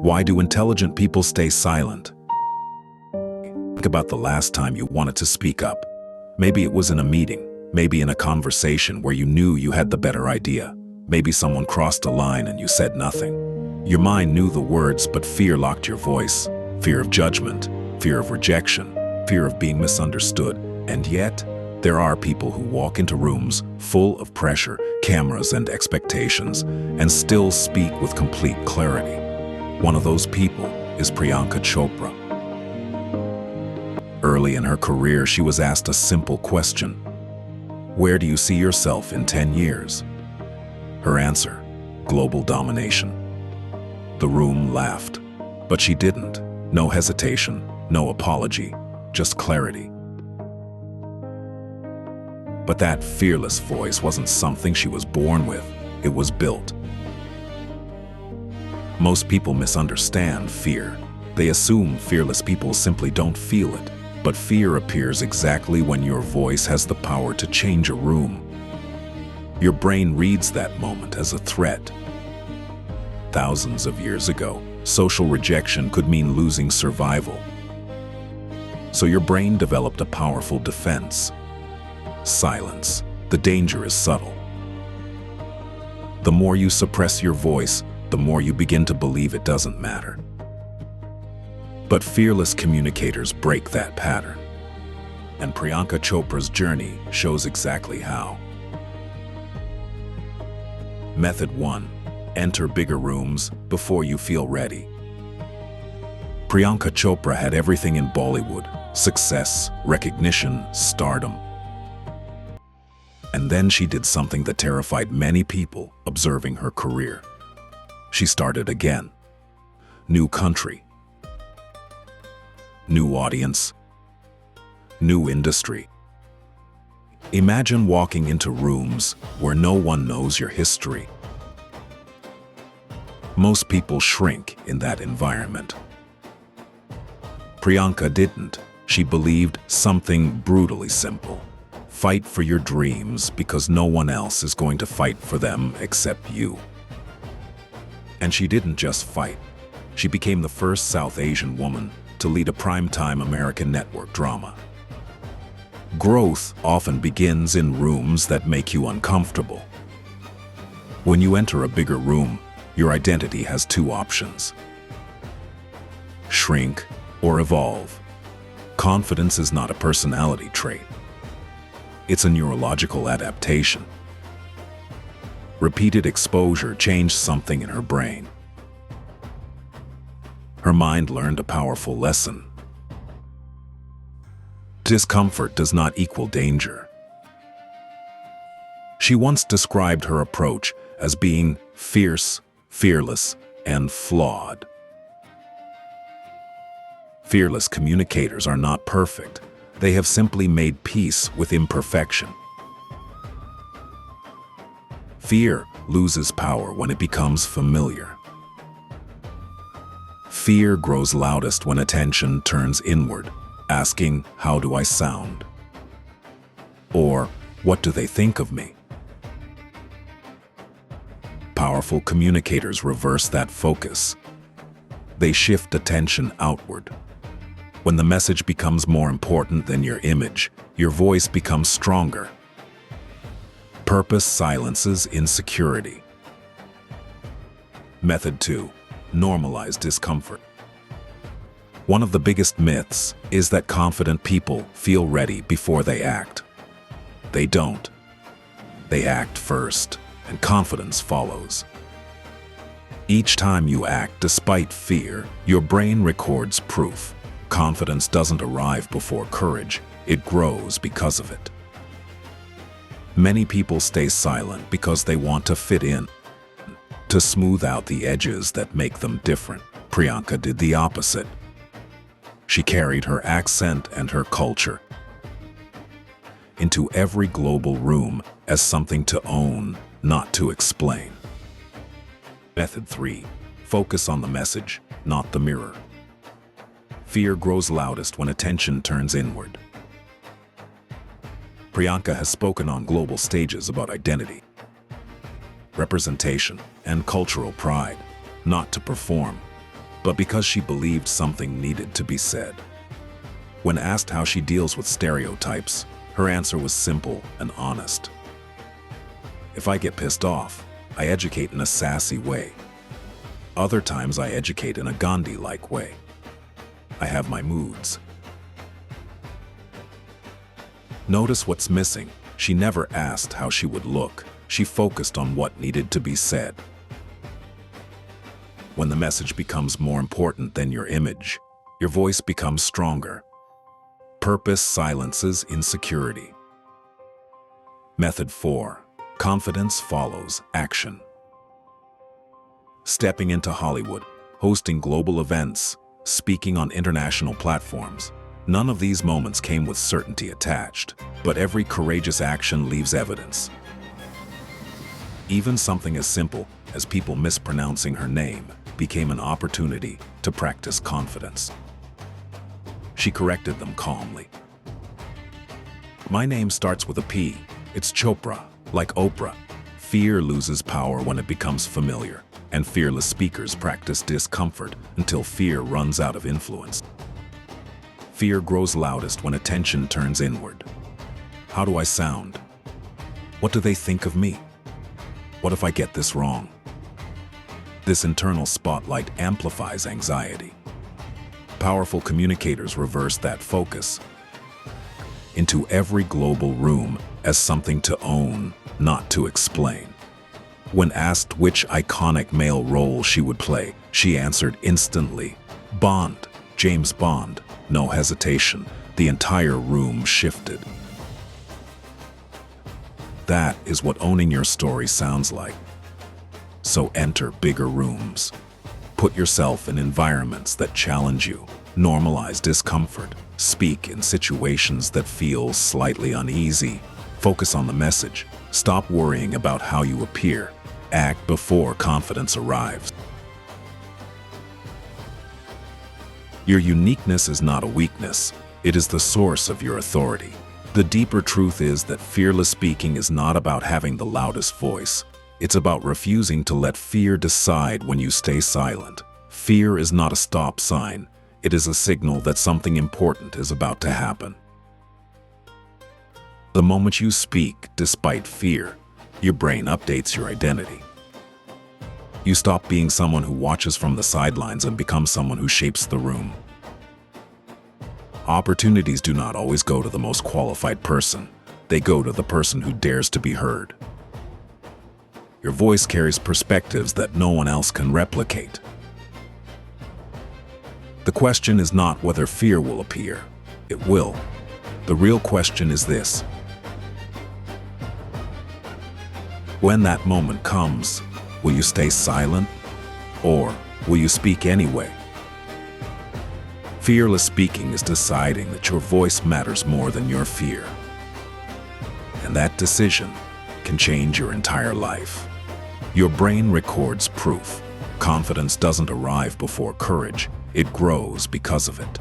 Why do intelligent people stay silent? Think about the last time you wanted to speak up. Maybe it was in a meeting, maybe in a conversation where you knew you had the better idea. Maybe someone crossed a line and you said nothing. Your mind knew the words, but fear locked your voice. Fear of judgment, fear of rejection, fear of being misunderstood. And yet, there are people who walk into rooms full of pressure, cameras, and expectations, and still speak with complete clarity. One of those people is Priyanka Chopra. Early in her career, she was asked a simple question: where do you see yourself in 10 years? Her answer: global domination. The room laughed, but she didn't. No hesitation, no apology, just clarity. But that fearless voice wasn't something she was born with, it was built. Most people misunderstand fear. They assume fearless people simply don't feel it. But fear appears exactly when your voice has the power to change a room. Your brain reads that moment as a threat. Thousands of years ago, social rejection could mean losing survival. So your brain developed a powerful defense: silence. The danger is subtle. The more you suppress your voice, the more you begin to believe it doesn't matter. But fearless communicators break that pattern. And Priyanka Chopra's journey shows exactly how. Method 1. Enter bigger rooms before you feel ready. Priyanka Chopra had everything in Bollywood: success, recognition, stardom. And then she did something that terrified many people observing her career. She started again. New country, new audience, new industry. Imagine walking into rooms where no one knows your history. Most people shrink in that environment. Priyanka didn't. She believed something brutally simple: fight for your dreams because no one else is going to fight for them except you. And she didn't just fight. She became the first South Asian woman to lead a primetime American network drama. Growth often begins in rooms that make you uncomfortable. When you enter a bigger room, your identity has two options: shrink or evolve. Confidence is not a personality trait. It's a neurological adaptation. Repeated exposure changed something in her brain. Her mind learned a powerful lesson: discomfort does not equal danger. She once described her approach as being fierce, fearless, and flawed. Fearless communicators are not perfect. They have simply made peace with imperfection. Fear loses power when it becomes familiar. Fear grows loudest when attention turns inward, asking, "How do I sound?" Or, "What do they think of me?" Powerful communicators reverse that focus. They shift attention outward. When the message becomes more important than your image, your voice becomes stronger. Purpose silences insecurity. Method 2. Normalize discomfort. One of the biggest myths is that confident people feel ready before they act. They don't. They act first, and confidence follows. Each time you act despite fear, your brain records proof. Confidence doesn't arrive before courage, it grows because of it. Many people stay silent because they want to fit in, to smooth out the edges that make them different. Priyanka did the opposite. She carried her accent and her culture into every global room as something to own, not to explain. Method 3. Focus on the message, not the mirror. Fear grows loudest when attention turns inward. Priyanka has spoken on global stages about identity, representation, and cultural pride, not to perform, but because she believed something needed to be said. When asked how she deals with stereotypes, her answer was simple and honest. If I get pissed off, I educate in a sassy way. Other times I educate in a Gandhi-like way. I have my moods. Notice what's missing. She never asked how she would look. She focused on what needed to be said. When the message becomes more important than your image, your voice becomes stronger. Purpose silences insecurity. Method 4. Confidence follows action. Stepping into Hollywood, hosting global events, speaking on international platforms. None of these moments came with certainty attached, but every courageous action leaves evidence. Even something as simple as people mispronouncing her name became an opportunity to practice confidence. She corrected them calmly. My name starts with a P. It's Chopra, like Oprah. Fear loses power when it becomes familiar, and fearless speakers practice discomfort until fear runs out of influence. Fear grows loudest when attention turns inward. How do I sound? What do they think of me? What if I get this wrong? This internal spotlight amplifies anxiety. Powerful communicators reverse that focus into every global room as something to own, not to explain. When asked which iconic male role she would play, she answered instantly, Bond, James Bond. No hesitation. The entire room shifted. That is what owning your story sounds like. So enter bigger rooms. Put yourself in environments that challenge you. Normalize discomfort. Speak in situations that feel slightly uneasy. Focus on the message. Stop worrying about how you appear. Act before confidence arrives. Your uniqueness is not a weakness. It is the source of your authority. The deeper truth is that fearless speaking is not about having the loudest voice. It's about refusing to let fear decide when you stay silent. Fear is not a stop sign. It is a signal that something important is about to happen. The moment you speak despite fear, your brain updates your identity. You stop being someone who watches from the sidelines and become someone who shapes the room. Opportunities do not always go to the most qualified person. They go to the person who dares to be heard. Your voice carries perspectives that no one else can replicate. The question is not whether fear will appear. It will. The real question is this: when that moment comes, will you stay silent, or will you speak anyway? Fearless speaking is deciding that your voice matters more than your fear. And that decision can change your entire life. Your brain records proof. Confidence doesn't arrive before courage. It grows because of it.